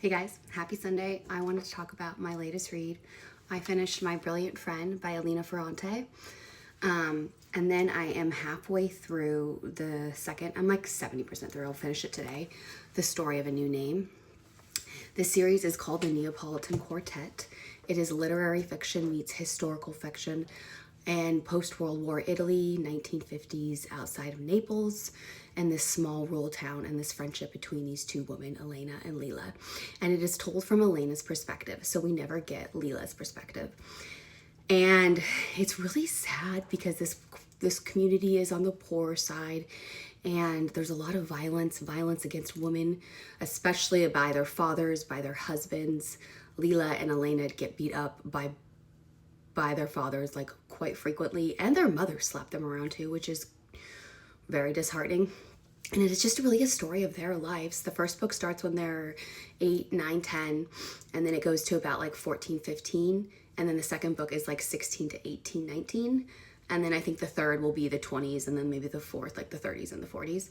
Hey guys, happy Sunday. I wanted to talk about my latest read. I finished My Brilliant Friend by Elena Ferrante. And then I am halfway through the second, I'm like 70% through, I'll finish it today, The Story of a New Name. The series is called The Neapolitan Quartet. It is literary fiction meets historical fiction and post-World War Italy, 1950s outside of Naples, and this small rural town and this friendship between these two women, Elena and Lila. And it is told from Elena's perspective, so we never get Lila's perspective. And it's really sad because this community is on the poor side, and there's a lot of violence against women, especially by their fathers, by their husbands. Lila and Elena get beat up by their fathers like quite frequently, and their mothers slap them around too, which is very disheartening. And it is just really a story of their lives. The first book starts when they're 8, 9, 10, and then it goes to about like 14, 15. And then the second book is like 16 to 18, 19. And then I think the third will be the 20s, and then maybe the fourth, like the 30s and the 40s.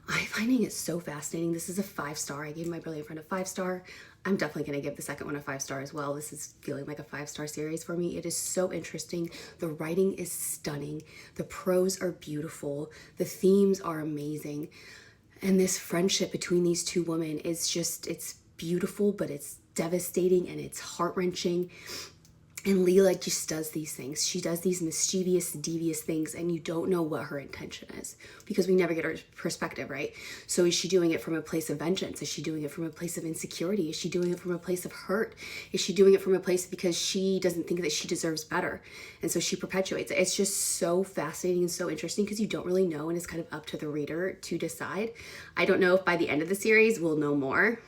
I'm finding it so fascinating. This is a 5-star. I gave My Brilliant Friend a 5-star. I'm definitely going to give the second one a 5-star as well. This is feeling like a 5-star series for me. It is so interesting. The writing is stunning. The prose are beautiful. The themes are amazing. And this friendship between these two women is just, it's beautiful, but it's devastating and it's heart-wrenching. And Lila just does these things. She does these mischievous, devious things, and you don't know what her intention is because we never get her perspective, right? So is she doing it from a place of vengeance? Is she doing it from a place of insecurity? Is she doing it from a place of hurt? Is she doing it from a place because she doesn't think that she deserves better? And so she perpetuates it. It's just so fascinating and so interesting because you don't really know, and it's kind of up to the reader to decide. I don't know if by the end of the series we'll know more.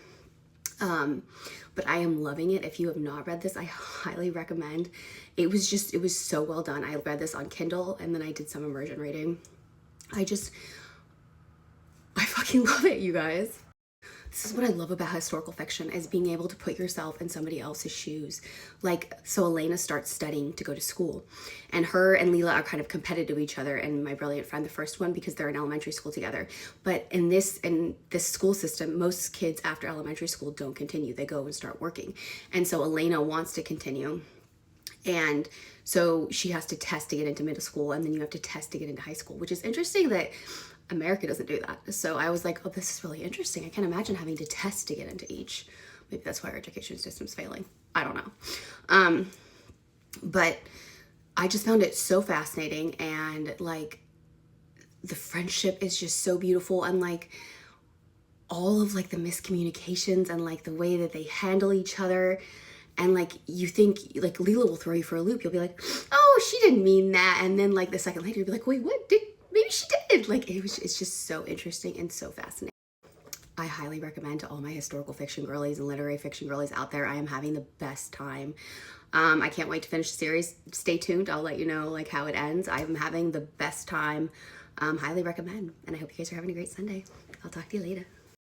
But I am loving it. If you have not read this, I highly recommend. It was so well done. I read this on Kindle, and then I did some immersion reading. I fucking love it, you guys. This is what I love about historical fiction, is being able to put yourself in somebody else's shoes. Like, so Elena starts studying to go to school, and her and Lila are kind of competitive to each other in My Brilliant Friend, the first one, because they're in elementary school together. But in this school system, most kids after elementary school don't continue. They go and start working. And so Elena wants to continue. And so she has to test to get into middle school, and then you have to test to get into high school, which is interesting that America doesn't do that. So I was like, oh, this is really interesting. I can't imagine having to test to get into each. Maybe that's why our education system's failing. I don't know. But I just found it so fascinating, and like the friendship is just so beautiful, and like all of like the miscommunications and like the way that they handle each other. And like you think like Lila will throw you for a loop. You'll be like, oh, she didn't mean that. And then like the second later you'll be like, wait, what? Maybe she did. Like it's just so interesting and so fascinating. I highly recommend to all my historical fiction girlies and literary fiction girlies out there. I am having the best time. I can't wait to finish the series. Stay tuned. I'll let you know like how it ends. I'm having the best time. Highly recommend. And I hope you guys are having a great Sunday. I'll talk to you later.